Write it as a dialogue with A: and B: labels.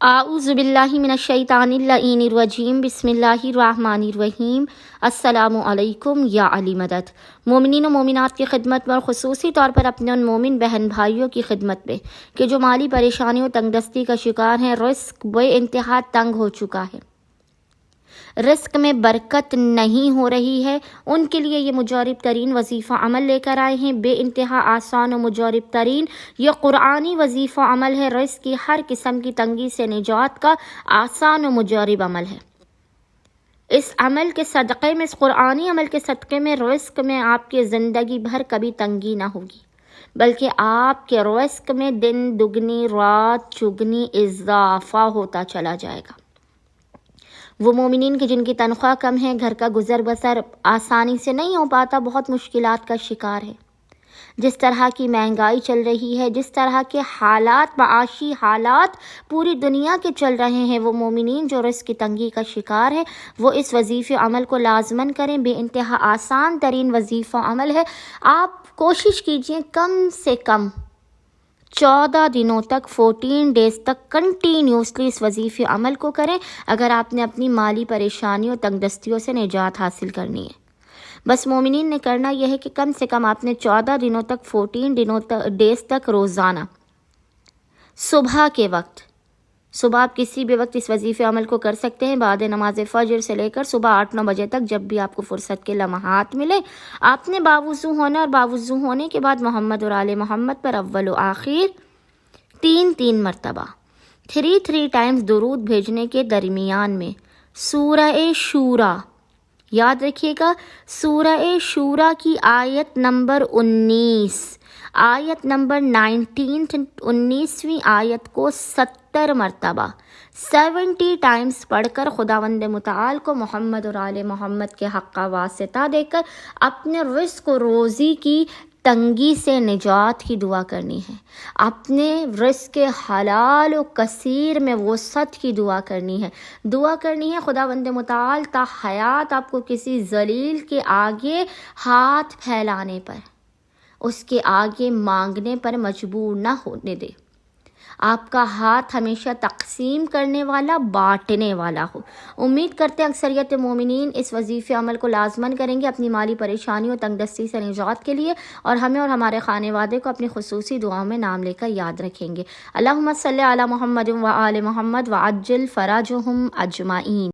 A: اعوذ باللہ من الشیطان اللعین الرجیم بسم اللہ الرحمن الرحیم۔ السلام علیکم یا علی مدد۔ مومنین و مومنات کی خدمت میں اور خصوصی طور پر اپنے ان مومن بہن بھائیوں کی خدمت میں کہ جو مالی پریشانیوں تنگ دستی کا شکار ہیں، رزق بے انتہا تنگ ہو چکا ہے، رزق میں برکت نہیں ہو رہی ہے، ان کے لیے یہ مجرب ترین وظیفہ عمل لے کر آئے ہیں۔ بے انتہا آسان و مجرب ترین یہ قرآنی وظیفہ عمل ہے۔ رزق کی ہر قسم کی تنگی سے نجات کا آسان و مجرب عمل ہے۔ اس عمل کے صدقے میں، اس قرآنی عمل کے صدقے میں، رزق میں آپ کی زندگی بھر کبھی تنگی نہ ہوگی، بلکہ آپ کے رزق میں دن دگنی رات چگنی اضافہ ہوتا چلا جائے گا۔ وہ مومنین کے جن کی تنخواہ کم ہے، گھر کا گزر بسر آسانی سے نہیں ہو پاتا، بہت مشکلات کا شکار ہے، جس طرح کی مہنگائی چل رہی ہے، جس طرح کے حالات، معاشی حالات پوری دنیا کے چل رہے ہیں، وہ مومنین جو رزق کی تنگی کا شکار ہے، وہ اس وظیفے عمل کو لازماً کریں۔ بے انتہا آسان ترین وظیفہ عمل ہے۔ آپ کوشش کیجئے کم سے کم 14 دنوں تک، 14 ڈیز تک کنٹینیوسلی اس وظیفے عمل کو کریں، اگر آپ نے اپنی مالی پریشانیوں تنگ دستیوں سے نجات حاصل کرنی ہے۔ بس مومنین نے کرنا یہ ہے کہ کم سے کم آپ نے 14 دنوں تک، 14 ڈیز تک روزانہ صبح کے وقت، صبح آپ کسی بھی وقت اس وظیفے عمل کو کر سکتے ہیں، بعد نماز فجر سے لے کر صبح 8-9 بجے تک، جب بھی آپ کو فرصت کے لمحات ملے، آپ نے باوضو ہونا، اور باوضو ہونے کے بعد محمد اور آل محمد پر اول و آخر 3 مرتبہ 3 ٹائمز درود بھیجنے کے درمیان میں سورہ شورا، یاد رکھیے گا، سورہ شورا کی آیت نمبر 19، آیت نمبر 19ویں آیت کو 70 مرتبہ 70 ٹائمز پڑھ کر خداوند متعال کو محمد اور آل محمد کے حق کا واسطہ دے کر اپنے رزق و روزی کی تنگی سے نجات کی دعا کرنی ہے، اپنے رزق حلال و کثیر میں وسعت کی دعا کرنی ہے خداوند متعال تا حیات آپ کو کسی ذلیل کے آگے ہاتھ پھیلانے پر، اس کے آگے مانگنے پر مجبور نہ ہونے دے، آپ کا ہاتھ ہمیشہ تقسیم کرنے والا، بانٹنے والا ہو۔ امید کرتے ہیں اکثریت مومنین اس وظیفے عمل کو لازماً کریں گے اپنی مالی پریشانیوں تنگ دستی سے نجات کے لیے، اور ہمیں اور ہمارے خانے وادے کو اپنی خصوصی دعاؤں میں نام لے کر یاد رکھیں گے۔ اللہم صلی علی محمد و آل محمد وعجل فرجہم اجمعین۔